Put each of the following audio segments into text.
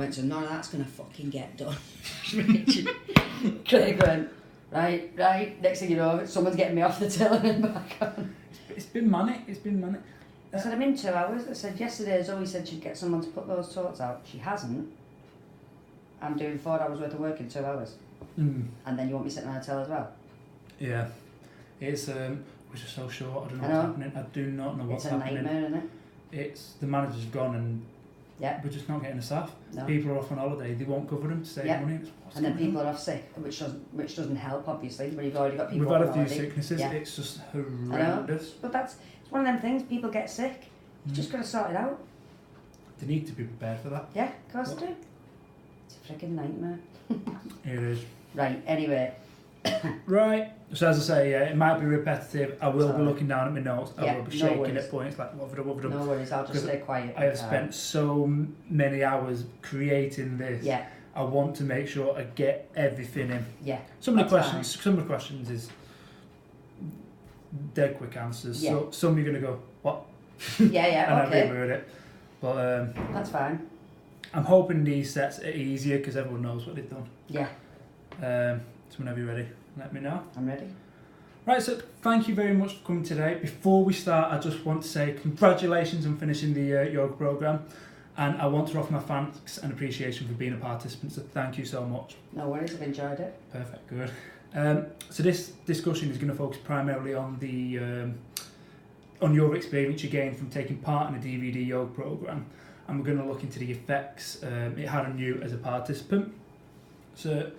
went to, none of that's going to fucking get done. Craig went, right, next thing you know, someone's getting me off the till and back on. It's been manic. I said, I'm in 2 hours. I said, yesterday Zoe said she'd get someone to put those totes out. She hasn't. I'm doing 4 hours worth of work in 2 hours. And then you want me sitting on a till as well? Yeah. It's, we're just so short. I don't know what's happening. I do not know what's happening. It's a nightmare, isn't it? It's, the manager's gone and we're just not getting the staff. No. People are off on holiday. They won't cover them to save money. And then people are off sick, which doesn't help, obviously, when you've already got people. We've had a few holiday. sicknesses. Yeah. It's just horrendous. But it's one of them things. People get sick. You just got to sort it out. They need to be prepared for that. Yeah, of course they do. It's a freaking nightmare. It is. Right. Anyway. Right. So as I say, it might be repetitive. I will be looking down at my notes. I will be shaking at points like what have I done? No worries. I'll just stay quiet. I have spent so many hours creating this. Yeah. I want to make sure I get everything in. Yeah. Some of the questions is dead quick answers. Yeah. So some you're gonna go, what? Yeah. And Okay. I reword it. But that's fine. I'm hoping these sets are easier because everyone knows what they've done. Yeah. So whenever you're ready, let me know. I'm ready. Right, so thank you very much for coming today. Before we start, I just want to say congratulations on finishing the yoga programme, and I want to offer my thanks and appreciation for being a participant, so thank you so much. No worries, I've enjoyed it. Perfect, good. So this discussion is going to focus primarily on the on your experience you gained from taking part in a DVD yoga programme, and we're going to look into the effects it had on you as a participant. So,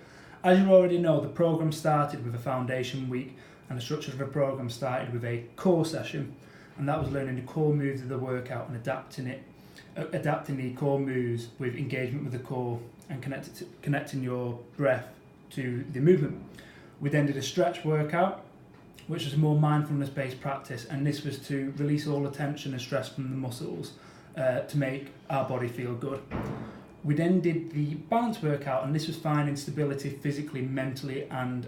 as you already know, the programme started with a foundation week, and the structure of the programme started with a core session, and that was learning the core moves of the workout and adapting the core moves with engagement with the core and connecting your breath to the movement. We then did a stretch workout, which was a more mindfulness-based practice, and this was to release all the tension and stress from the muscles to make our body feel good. We then did the balance workout, and this was finding stability physically, mentally and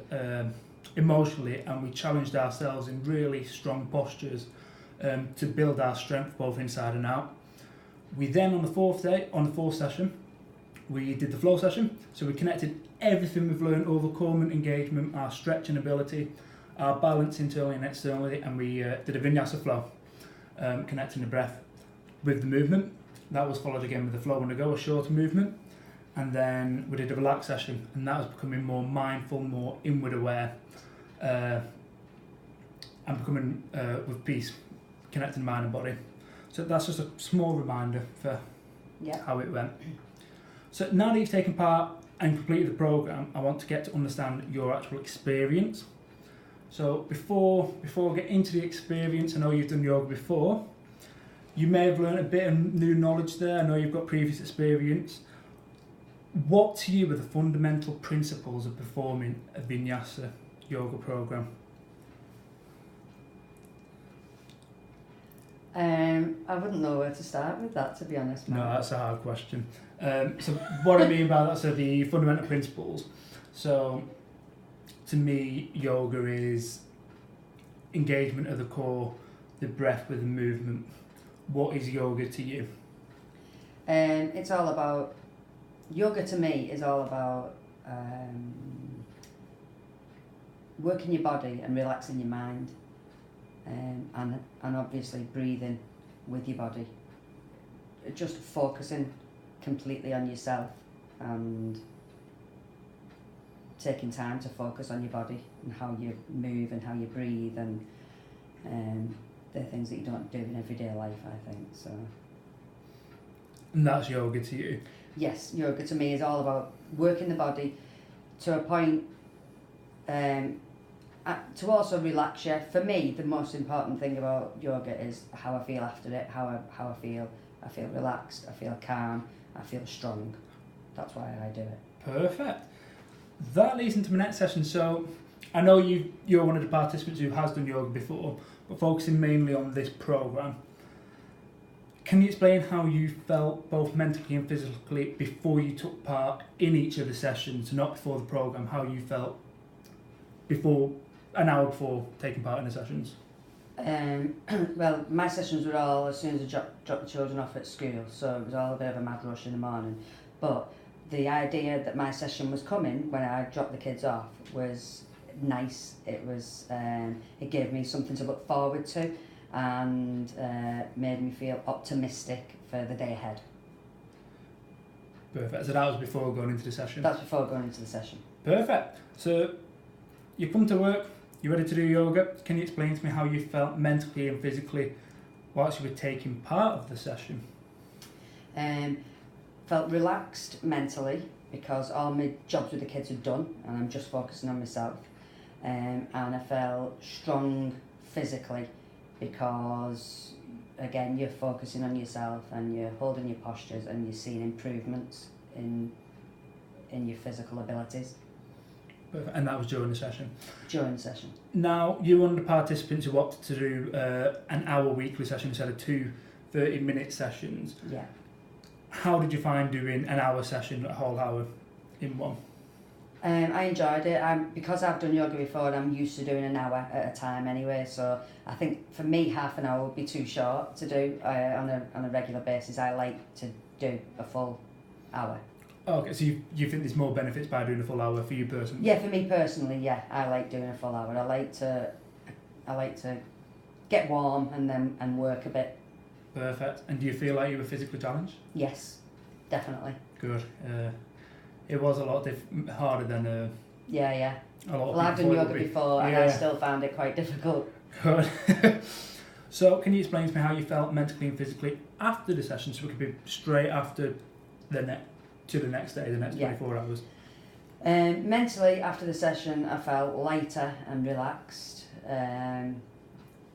emotionally, and we challenged ourselves in really strong postures to build our strength both inside and out. We then on the fourth session, we did the flow session, so we connected everything we've learned over core engagement, our stretching ability, our balance internally and externally, and we did a vinyasa flow, connecting the breath with the movement. That was followed again with the flow on the go, a shorter movement, and then we did a relax session, and that was becoming more mindful, more inward aware, and becoming with peace, connecting the mind and body. So that's just a small reminder for how it went. So now that you've taken part and completed the programme, I want to get to understand your actual experience. So before I get into the experience, I know you've done yoga before. You may have learned a bit of new knowledge there. I know you've got previous experience. What to you are the fundamental principles of performing a vinyasa yoga programme? I wouldn't know where to start with that, to be honest. No, that's a hard question. So what I mean by that, so the fundamental principles. So to me, yoga is engagement of the core, the breath with the movement. What is yoga to you? It's all about, yoga to me is all about working your body and relaxing your mind, and obviously breathing with your body. Just focusing completely on yourself and taking time to focus on your body and how you move and how you breathe, and they're things that you don't do in everyday life, I think. So. And that's yoga to you? Yes, yoga to me is all about working the body to a point, to also relax you. For me, the most important thing about yoga is how I feel after it, how I feel. I feel relaxed, I feel calm, I feel strong. That's why I do it. Perfect. That leads into my next session. So I know you're one of the participants who has done yoga before, but focusing mainly on this programme. Can you explain how you felt both mentally and physically before you took part in each of the sessions, not before the programme, how you felt an hour before taking part in the sessions? Well, my sessions were all as soon as I dropped the children off at school, so it was all a bit of a mad rush in the morning. But the idea that my session was coming when I dropped the kids off was nice. It was it gave me something to look forward to, and made me feel optimistic for the day ahead. Perfect. So that was before going into the session? That's before going into the session. Perfect. So you come to work, you're ready to do yoga. Can you explain to me how you felt mentally and physically whilst you were taking part of the session? Felt relaxed mentally because all my jobs with the kids are done and I'm just focusing on myself. And I felt strong physically because, again, you're focusing on yourself and you're holding your postures and you're seeing improvements in your physical abilities. Perfect. And that was during the session? During the session. Now, you're one of the participants who opted to do an hour weekly session instead of 2 30-minute sessions. Yeah. How did you find doing an hour session, a whole hour in one? I enjoyed it. Because I've done yoga before and I'm used to doing an hour at a time anyway, so I think for me half an hour would be too short to do on a regular basis. I like to do a full hour. Okay, so you think there's more benefits by doing a full hour for you personally? Yeah, for me personally, yeah, I like doing a full hour. I like to get warm and work a bit. Perfect. And do you feel like you were physically challenged? Yes, definitely. Good. It was a lot harder than Yeah. a lot of Well, I've done people yoga before and I Yeah. still found it quite difficult. Good. So, can you explain to me how you felt mentally and physically after the session, so we could be straight after the next day, the next 24 hours? Mentally, after the session, I felt lighter and relaxed.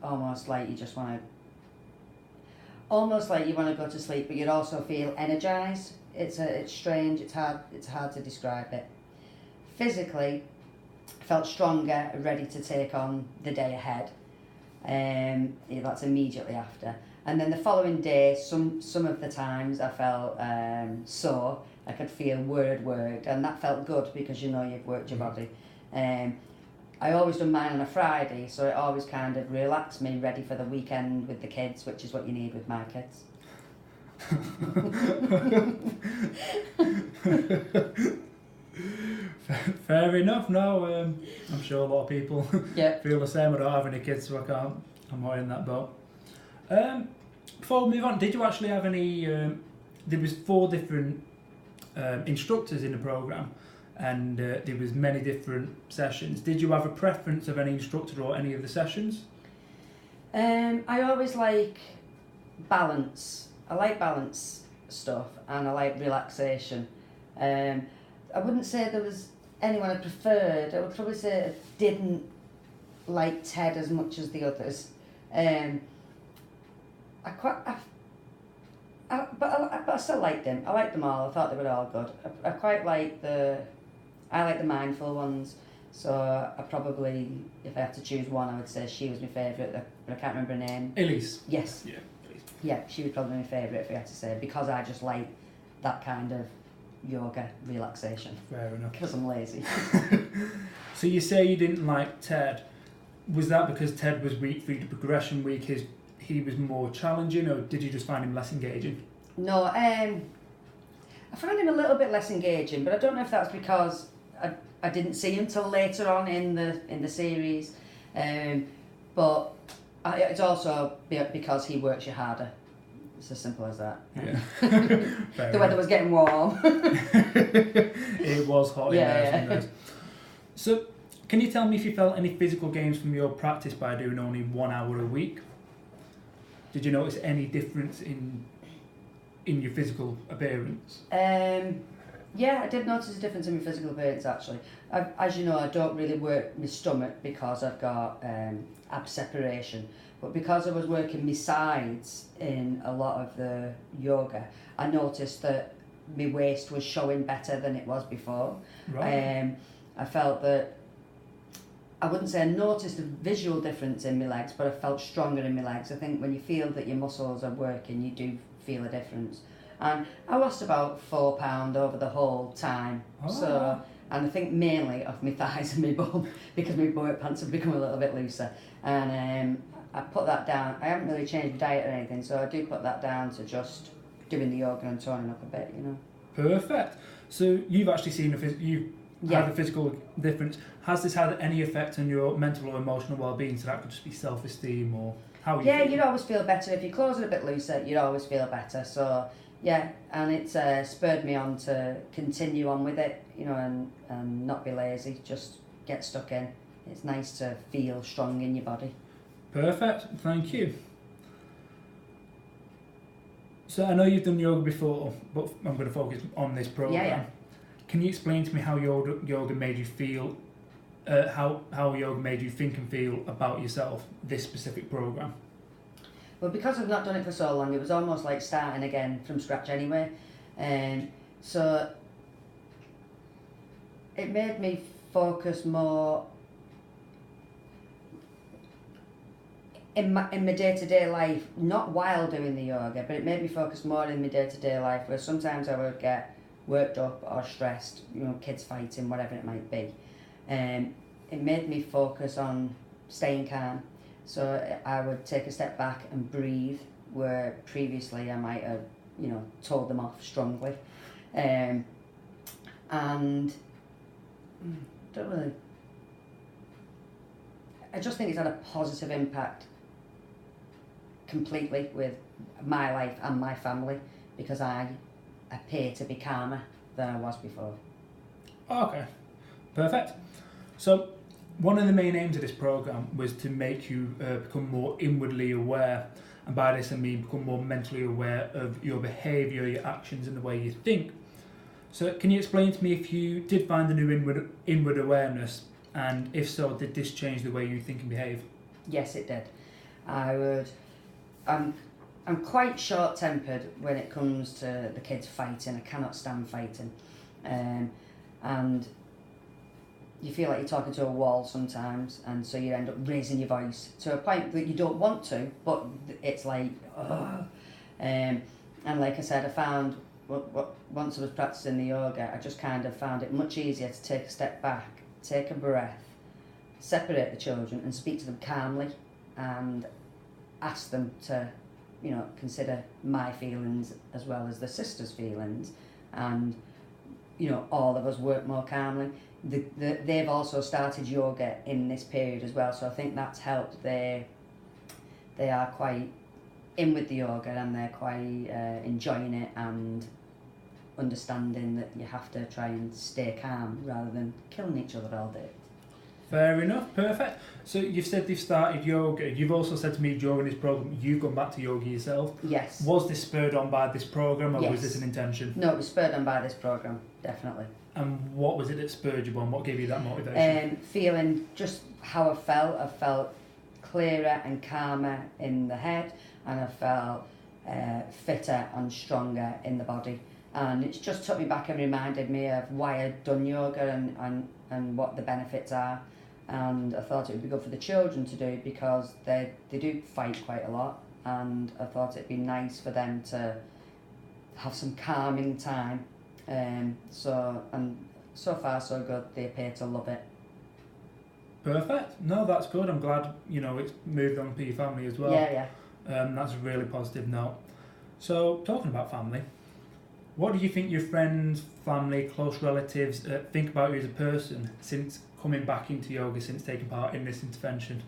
Almost like you want to go to sleep, but you'd also feel energised. It's strange. It's hard to describe it. Physically, I felt stronger, ready to take on the day ahead. That's immediately after. And then the following day, some of the times I felt sore. I could feel where I'd worked, and that felt good because you've worked your body. I always done mine on a Friday, so it always kind of relaxed me, ready for the weekend with the kids, which is what you need with my kids. Fair enough. No, I'm sure a lot of people Yeah. feel the same. I don't have any kids, so I'm not in that boat. Before we move on, did you actually have any? There was 4 different instructors in the program, and there was many different sessions. Did you have a preference of any instructor or any of the sessions? I always like balance. I like balance stuff and I like relaxation. I wouldn't say there was anyone I preferred. I would probably say I didn't like Ted as much as the others. But I still liked him. I liked them all. I thought they were all good. I quite like the mindful ones. So I probably, if I had to choose one, I would say she was my favourite, but I can't remember her name. Elise. Yes. Yeah. Elise. Yeah, she was probably my favourite if I had to say, because I just like that kind of yoga relaxation. Fair enough. Because I'm lazy. So you say you didn't like Ted. Was that because Ted was weak for you, the progression week, he was more challenging, or did you just find him less engaging? No, I found him a little bit less engaging, but I don't know if that's because I didn't see him till later on in the series, but it's also because he works you harder. It's as simple as that. Yeah. The weather was getting warm. It was hot in there. Yeah. Some days. So, can you tell me if you felt any physical gains from your practice by doing only 1 hour a week? Did you notice any difference in your physical appearance? Yeah, I did notice a difference in my physical appearance actually. As you know, I don't really work my stomach because I've got ab separation. But because I was working my sides in a lot of the yoga, I noticed that my waist was showing better than it was before. Right. I felt that, I wouldn't say I noticed a visual difference in my legs, but I felt stronger in my legs. I think when you feel that your muscles are working, you do feel a difference. And I lost about 4 pounds over the whole time. Oh. So, and I think mainly off my thighs and my bum, because my work pants have become a little bit looser. And I put that down. I haven't really changed my diet or anything, so I do put that down to just doing the yoga and toning up a bit, Perfect. So you've actually seen you Yeah. had a physical difference. Has this had any effect on your mental or emotional well-being? So that could just be self-esteem or how you Yeah, feel? you'd always feel better. If your clothes are a bit looser, you'd always feel better. So, yeah, and it's spurred me on to continue on with it, you know, and not be lazy, just get stuck in. It's nice to feel strong in your body. Perfect. Thank you. So I know you've done yoga before, but I'm going to focus on this program. Yeah. Can you explain to me how yoga made you feel? How yoga made you think and feel about yourself? This specific program. Well, because I've not done it for so long, it was almost like starting again from scratch anyway. So it made me focus more in my day-to-day life, not while doing the yoga, but it made me focus more in my day-to-day life, where sometimes I would get worked up or stressed, you know, kids fighting, whatever it might be. It made me focus on staying calm. So I would take a step back and breathe, where previously I might have, you know, told them off strongly. And don't really, I just think it's had a positive impact completely with my life and my family, because I appear to be calmer than I was before. Okay, perfect. So one of the main aims of this program was to make you become more inwardly aware, and by this I mean become more mentally aware of your behaviour, your actions and the way you think. So can you explain to me if you did find the new inward awareness, and if so, did this change the way you think and behave? Yes, it did. I'm quite short-tempered when it comes to the kids fighting. I cannot stand fighting. And you feel like you're talking to a wall sometimes, and so you end up raising your voice to a point that you don't want to, but it's like, ugh. And like I said, I found, once I was practicing the yoga, I just kind of found it much easier to take a step back, take a breath, separate the children and speak to them calmly, and ask them to, you know, consider my feelings as well as the sisters' feelings, and, you know, all of us work more calmly. They've also started yoga in this period as well, so I think that's helped. They are quite in with the yoga, and they're quite enjoying it and understanding that you have to try and stay calm rather than killing each other all day. Fair enough, perfect. So you've said you've started yoga. You've also said to me during this program you've gone back to yoga yourself. Yes. Was this spurred on by this program, or Yes. was this an intention? No, it was spurred on by this program, definitely. And what was it that spurred you on? What gave you that motivation? Feeling just how I felt clearer and calmer in the head, and I felt fitter and stronger in the body. And it's just took me back and reminded me of why I'd done yoga and what the benefits are. And I thought it would be good for the children to do, because they do fight quite a lot, and I thought it'd be nice for them to have some calming time. So far so good. They appear to love it. Perfect. No, that's good. I'm glad, you know, it's moved on to your family as well. Yeah. That's a really positive note. So, talking about family, what do you think your friends, family, close relatives think about you as a person since coming back into yoga, since taking part in this intervention?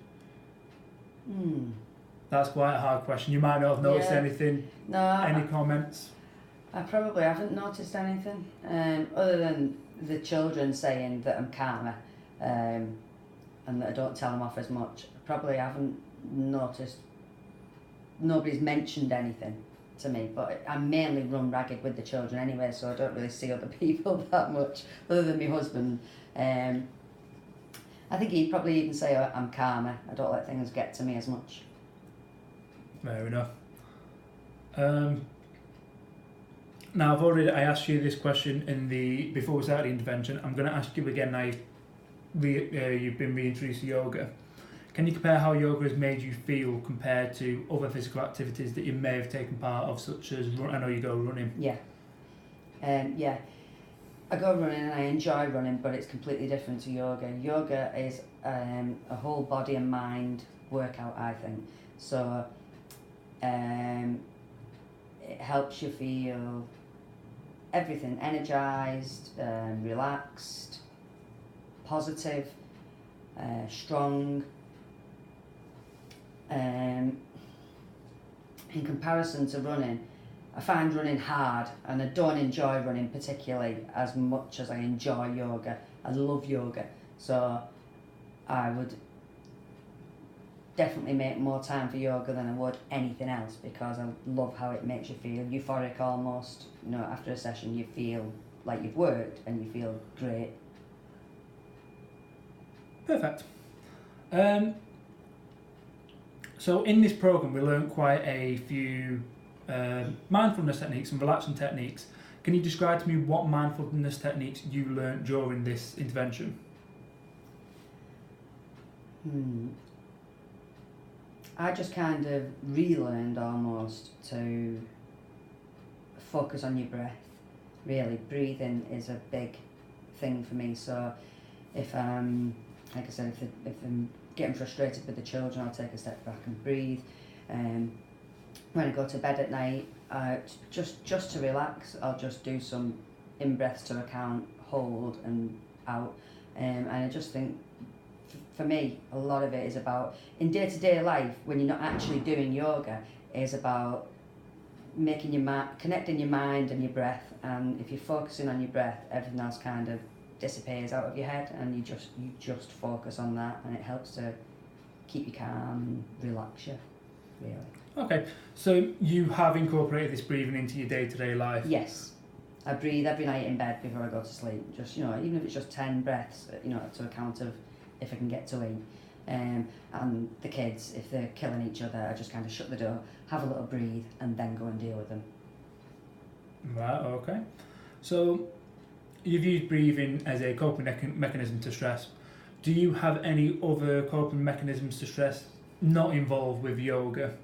That's quite a hard question. You might not have noticed anything. No. Any comments? I probably haven't noticed anything, other than the children saying that I'm calmer, and that I don't tell them off as much. I probably haven't noticed. Nobody's mentioned anything to me, but I mainly run ragged with the children anyway, so I don't really see other people that much, other than my husband. I think he'd probably even say I'm calmer. I don't let things get to me as much. Fair enough. Now, I asked you this question before we started the intervention. I'm going to ask you again now. You've been reintroduced to yoga. Can you compare how yoga has made you feel compared to other physical activities that you may have taken part of, such as I know you go running? Yeah. I go running and I enjoy running, but it's completely different to yoga. Yoga is a whole body and mind workout, I think. So it helps you feel everything, energised, relaxed, positive, strong. In comparison to running, I find running hard, and I don't enjoy running particularly as much as I enjoy yoga. I love yoga, so I would definitely make more time for yoga than I would anything else, because I love how it makes you feel euphoric almost. You know, after a session you feel like you've worked and you feel great. Perfect. So in this program we learned quite a few mindfulness techniques and relaxing techniques. Can you describe to me what mindfulness techniques you learned during this intervention? I just kind of relearned almost to focus on your breath. Really, breathing is a big thing for me. So if like I said, if I'm getting frustrated with the children, I'll take a step back and breathe. When I go to bed at night, just to relax, I'll just do some in-breaths to a count, hold and out. And I just think, for me, a lot of it is about, in day-to-day life, when you're not actually doing yoga, is about making your connecting your mind and your breath. And if you're focusing on your breath, everything else kind of disappears out of your head, and you just focus on that, and it helps to keep you calm and relax you, really. Okay, so you have incorporated this breathing into your day-to-day life? Yes. I breathe every night in bed before I go to sleep. Just, you know, even if it's just 10 breaths, you know, to a count of if I can get to 8. And the kids, if they're killing each other, I just kind of shut the door, have a little breathe, and then go and deal with them. Right, okay. So you've used breathing as a coping mechanism to stress. Do you have any other coping mechanisms to stress not involved with yoga?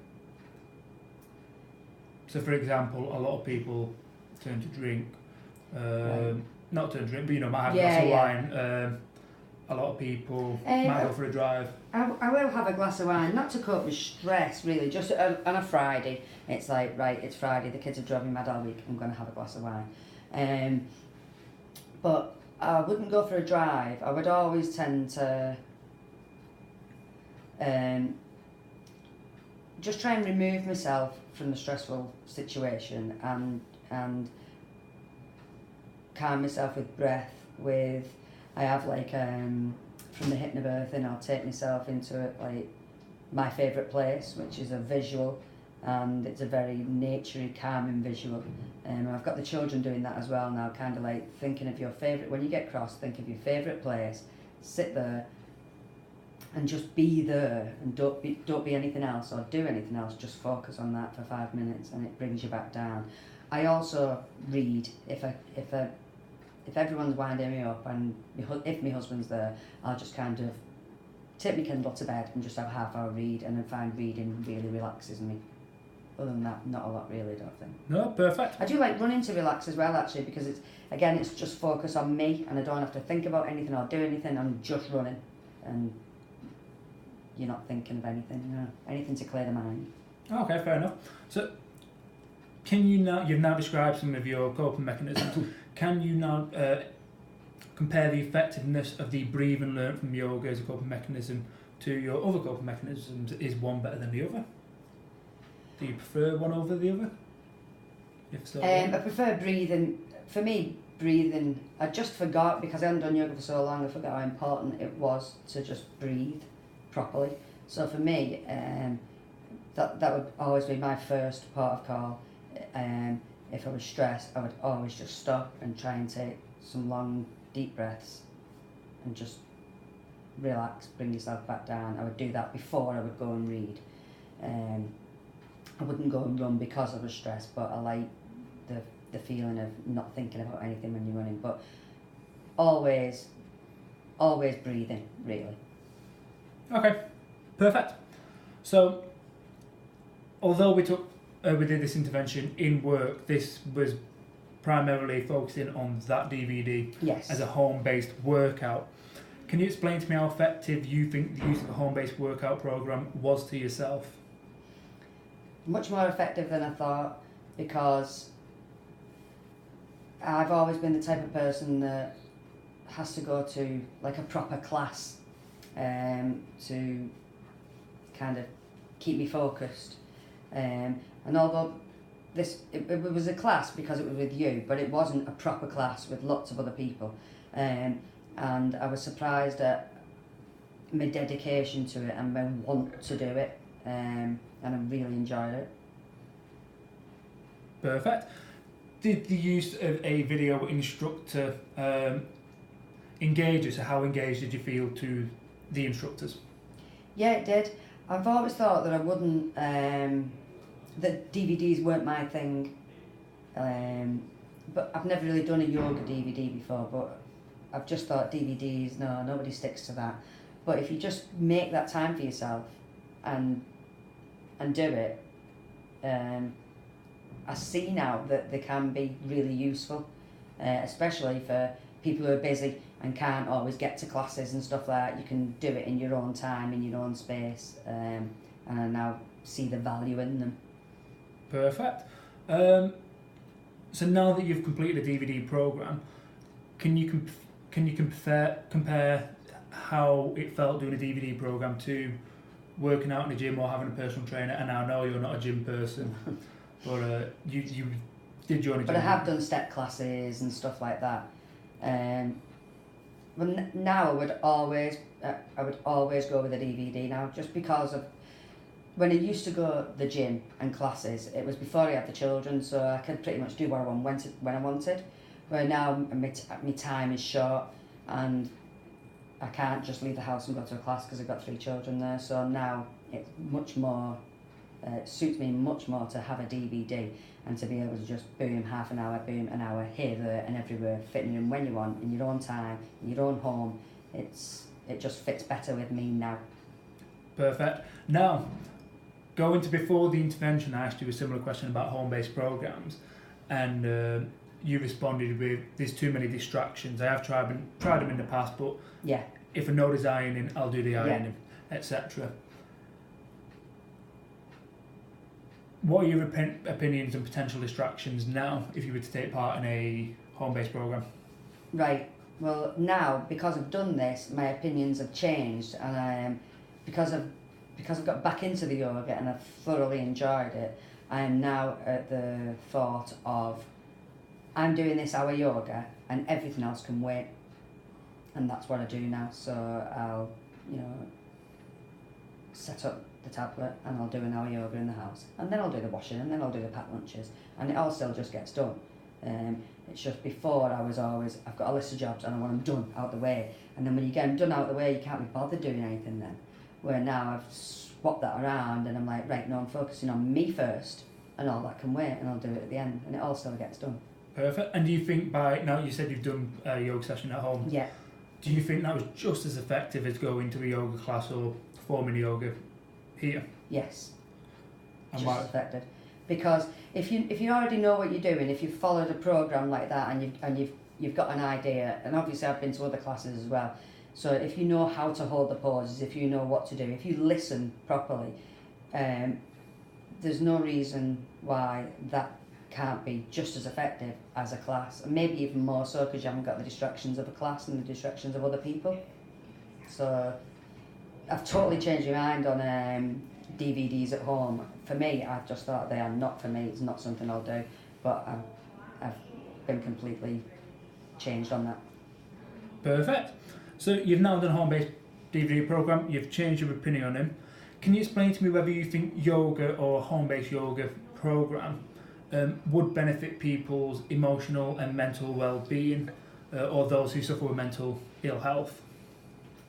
So for example, a lot of people turn to drink, Right. not turn to drink, but you know, might have a glass of wine. A lot of people might go for a drive. I will have a glass of wine, not to cope with stress really, just on a Friday. It's like, right, it's Friday, the kids have driven me mad all week, I'm going to have a glass of wine. But I wouldn't go for a drive. I would always tend to just try and remove myself from the stressful situation and calm myself with breath. I have like from the hypnobirthing, I'll take myself into it, like my favourite place, which is a visual, and it's a very naturey, calming visual. I've got the children doing that as well now, kind of like thinking of your favourite, when you get cross, think of your favourite place, sit there and just be there, and don't be anything else or do anything else, just focus on that for 5 minutes, and it brings you back down. I also read, if everyone's winding me up and if my husband's there, I'll just kind of take my Kindle to bed and just have a half-hour read, and then find reading really relaxes me. Other than that, not a lot really, I don't think. No, perfect. I do like running to relax as well, actually, because it's just focus on me, and I don't have to think about anything or do anything. I'm just running, and you're not thinking of anything, you know, anything to clear the mind. Okay, fair enough. So, you've now described some of your coping mechanisms. Can you now compare the effectiveness of the breathing learnt from yoga as a coping mechanism to your other coping mechanisms? Is one better than the other? Do you prefer one over the other? If so, I prefer breathing. For me, breathing, I just forgot, because I hadn't done yoga for so long, I forgot how important it was to just breathe properly. So for me, that would always be my first port of call. If I was stressed, I would always just stop and try and take some long, deep breaths and just relax, bring yourself back down. I would do that before I would go and read. I wouldn't go and run because I was stressed, but I like the feeling of not thinking about anything when you're running. But always breathing, really. Okay, perfect. So, although we did this intervention in work, this was primarily focusing on that DVD Yes. as a home-based workout. Can you explain to me how effective you think the use of a home-based workout program was to yourself? Much more effective than I thought, because I've always been the type of person that has to go to like a proper class to kind of keep me focused. And although it was a class because it was with you, but it wasn't a proper class with lots of other people. And I was surprised at my dedication to it and my want to do it. And I really enjoyed it. Perfect. Did the use of a video instructor engage you? So how engaged did you feel to the instructors? Yeah, it did. I've always thought that I wouldn't, that DVDs weren't my thing, but I've never really done a yoga DVD before, but I've just thought DVDs, no, nobody sticks to that. But if you just make that time for yourself and do it, I see now that they can be really useful, especially for people who are busy and can't always get to classes and stuff like that. You can do it in your own time, in your own space, and I now see the value in them. Perfect. So now that you've completed a DVD program, can you compare how it felt doing a DVD program to working out in a gym or having a personal trainer? And I know you're not a gym person, but you did join a gym. But I have done step classes and stuff like that. But now I would always go with a DVD now, just because of when I used to go to the gym and classes, it was before I had the children, so I could pretty much do what I wanted when I wanted. Where now my time is short and I can't just leave the house and go to a class because I've got 3 children there. So now it's much more, suits me much more to have a DVD and to be able to just boom, half an hour, boom, an hour, here, there and everywhere, fitting in when you want, in your own time, in your own home. It just fits better with me now. Perfect. Now, going to before the intervention, I asked you a similar question about home-based programs, and you responded with, there's too many distractions. I have tried them in the past, but yeah, if I know there's ironing, I'll do the ironing, etc. What are your opinions on potential distractions now if you were to take part in a home-based program? Right. Well, now because I've done this, my opinions have changed, and because I've got back into the yoga and I've thoroughly enjoyed it, I am now at the thought of I'm doing this hour yoga and everything else can wait, and that's what I do now. So I'll set up the tablet and I'll do an hour yoga in the house, and then I'll do the washing, and then I'll do the packed lunches, and it all still just gets done. It's just before I was always, I've got a list of jobs and I want them done out the way, and then when you get them done out the way you can't be bothered doing anything then. Where now I've swapped that around and I'm like, right, no, I'm focusing on me first and all that can wait, and I'll do it at the end, and it all still gets done. Perfect. And do you think now you said you've done a yoga session at home? Yeah. Do you think that was just as effective as going to a yoga class or performing yoga here? Yes. And just as effective. Because if you already know what you're doing, if you've followed a program like that and you've got an idea, and obviously I've been to other classes as well, so if you know how to hold the poses, if you know what to do, if you listen properly, there's no reason why that can't be just as effective as a class, and maybe even more so because you haven't got the distractions of a class and the distractions of other people. So I've totally changed my mind on DVDs at home. For me, I've just thought they are not for me. It's not something I'll do, but I've been completely changed on that. Perfect. So you've now done a home-based DVD program. You've changed your opinion on him. Can you explain to me whether you think yoga or home-based yoga program would benefit people's emotional and mental well-being, or those who suffer with mental ill health?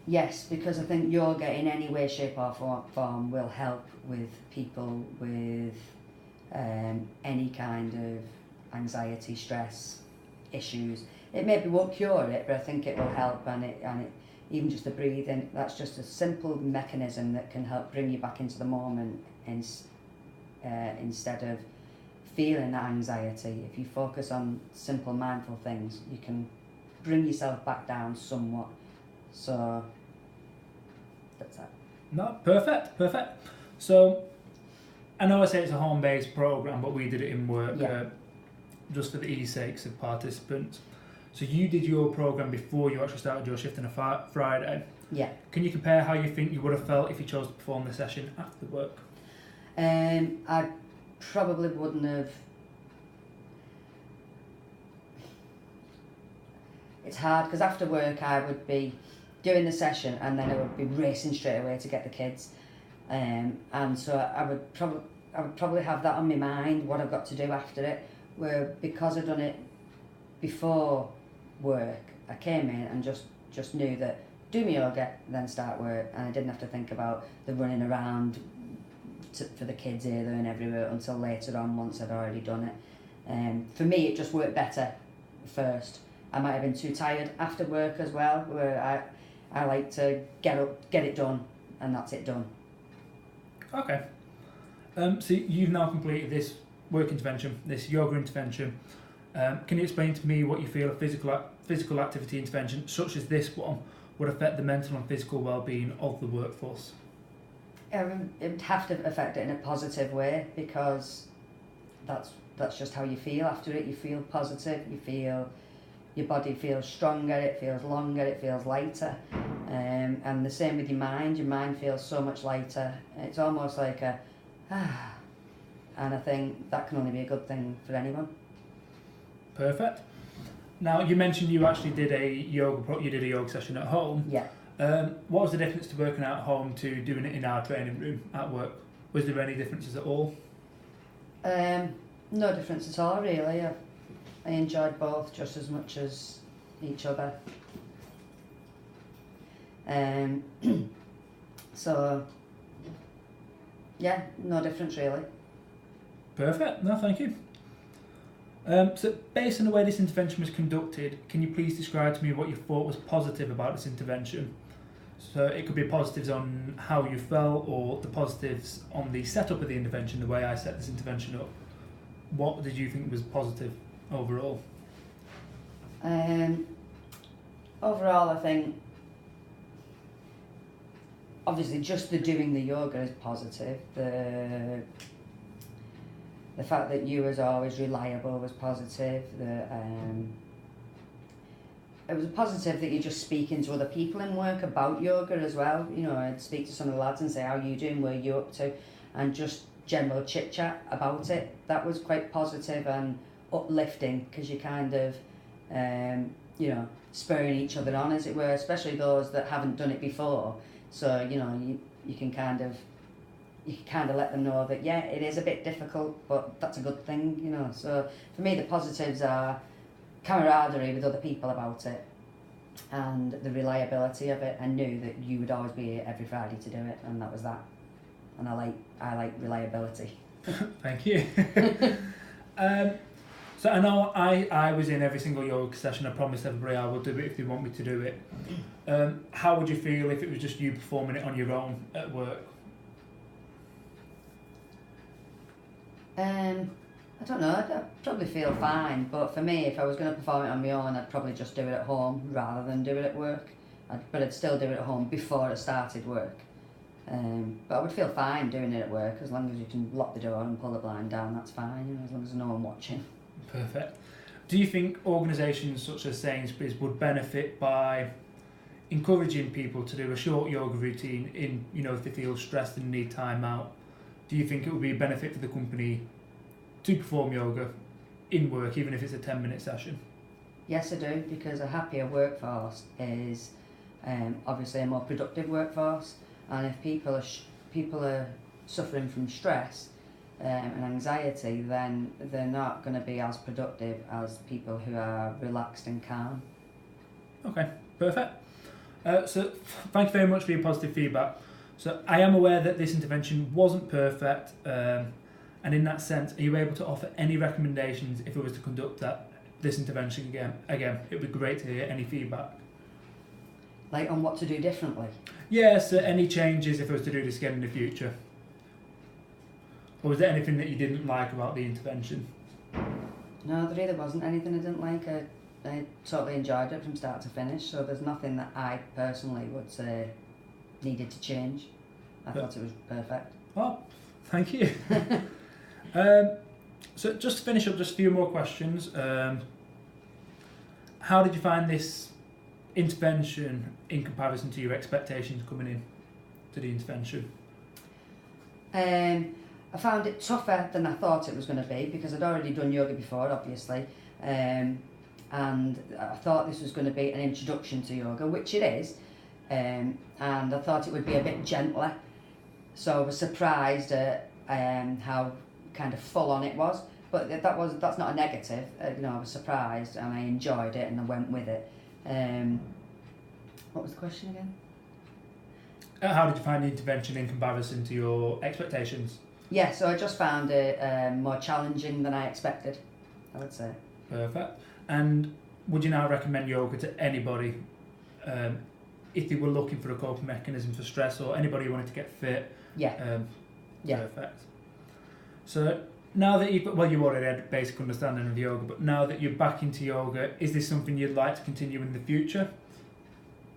Yes, because I think yoga in any way, shape or form will help with people with any kind of anxiety, stress, issues. It maybe won't cure it, but I think it will help, and it even just the breathing, that's just a simple mechanism that can help bring you back into the moment instead of feeling that anxiety. If you focus on simple mindful things, you can bring yourself back down somewhat. So that's that. No, perfect. So I know I say it's a home-based program, but we did it in work. Yeah. just for the ease sakes of participants. So you did your programme before you actually started your shift on a Friday. Yeah. Can you compare how you think you would have felt if you chose to perform the session after work? I probably wouldn't have. It's hard because after work I would be doing the session and then I would be racing straight away to get the kids, and so I would probably have that on my mind, what I've got to do after it. Where because I'd done it before work, I came in and just knew that do my yoga, then start work, and I didn't have to think about the running around for the kids here, there and everywhere until later on once I'd already done it. For me, it just worked better first. I might have been too tired after work as well, where I like to get up, get it done, and that's it done. Okay. So you've now completed this work intervention, this yoga intervention. Can you explain to me what you feel a physical activity intervention such as this one would affect the mental and physical well-being of the workforce? It would have to affect it in a positive way, because that's just how you feel after it. You feel positive, you feel your body feels stronger, it feels longer, it feels lighter, and the same with your mind feels so much lighter. It's almost like a and I think that can only be a good thing for anyone. Perfect. Now you mentioned you actually did a yoga session at home. Yeah. What was the difference to working out at home to doing it in our training room at work? Was there any differences at all? No difference at all, really. I enjoyed both just as much as each other. So, yeah, no difference really. Perfect. No, thank you. So, based on the way this intervention was conducted, can you please describe to me what you thought was positive about this intervention? So, it could be positives on how you felt, or the positives on the setup of the intervention, the way I set this intervention up. What did you think was positive overall? Overall, I think obviously just the doing the yoga is positive. The fact that you was always reliable was positive. It was a positive that you're just speaking to other people in work about yoga as well. You know, I'd speak to some of the lads and say, how are you doing, where are you up to? And just general chit chat about it. That was quite positive and uplifting, because you're kind of, spurring each other on, as it were, especially those that haven't done it before. So, you can kind of let them know that, yeah, it is a bit difficult, but that's a good thing, So for me, the positives are camaraderie with other people about it, and the reliability of it. I knew that you would always be here every Friday to do it, and that was that. And I like reliability. Thank you. So I know I was in every single yoga session. I promised everybody I will do it if they want me to do it. How would you feel if it was just you performing it on your own at work? I don't know, I'd probably feel fine, but for me, if I was going to perform it on my own, I'd probably just do it at home rather than do it at work. But I'd still do it at home before I started work. But I would feel fine doing it at work, as long as you can lock the door and pull the blind down, that's fine, as long as there's no one watching. Perfect. Do you think organisations such as Sainsbury's would benefit by encouraging people to do a short yoga routine if they feel stressed and need time out? Do you think it would be a benefit for the company to perform yoga in work, even if it's a 10-minute session? Yes, I do, because a happier workforce is obviously a more productive workforce, and if people are suffering from stress and anxiety, then they're not going to be as productive as people who are relaxed and calm. Okay, perfect. So thank you very much for your positive feedback. So I am aware that this intervention wasn't perfect, and in that sense, are you able to offer any recommendations if it was to conduct this intervention again? It would be great to hear any feedback. Like on what to do differently? Yes, any changes if it was to do this again in the future? Or was there anything that you didn't like about the intervention? No, there really wasn't anything I didn't like. I totally enjoyed it from start to finish, so there's nothing that I personally would say needed to change. I thought it was perfect. Oh, thank you. So just to finish up, just a few more questions. How did you find this intervention in comparison to your expectations coming in to the intervention? I found it tougher than I thought it was going to be because I'd already done yoga before, obviously, and I thought this was going to be an introduction to yoga, which it is, and I thought it would be a bit gentler, so I was surprised at how kind of full on it was, but that's not a negative. I was surprised and I enjoyed it and I went with it. What was the question again? How did you find the intervention in comparison to your expectations? Yeah, so I just found it more challenging than I expected, I would say. Perfect. And would you now recommend yoga to anybody if they were looking for a coping mechanism for stress, or anybody who wanted to get fit? Yeah. Yeah. Perfect. So now that you already had a basic understanding of yoga, but now that you're back into yoga, is this something you'd like to continue in the future?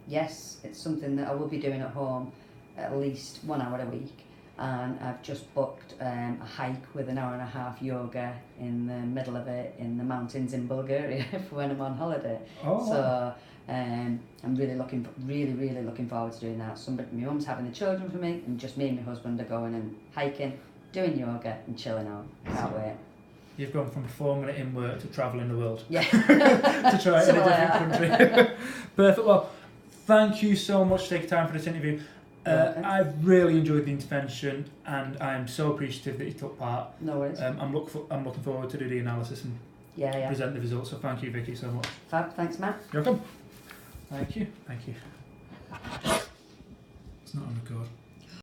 Yes, it's something that I will be doing at home at least 1 hour a week, and I've just booked a hike with an hour and a half yoga in the middle of it in the mountains in Bulgaria for when I'm on holiday. Oh. So I'm really looking forward to doing that. My mum's having the children for me, and just me and my husband are going and hiking, doing yoga and chilling out. Can't wait. You've gone from 4 minute in work to travelling the world. Yeah. To try it in a different country. Perfect. Well, thank you so much for taking time for this interview. I've really enjoyed the intervention, and I'm so appreciative that you took part. No worries. I'm looking forward to do the analysis and present the results. So thank you, Vicky, so much. Fab. Thanks, Matt. You're welcome. Thank you.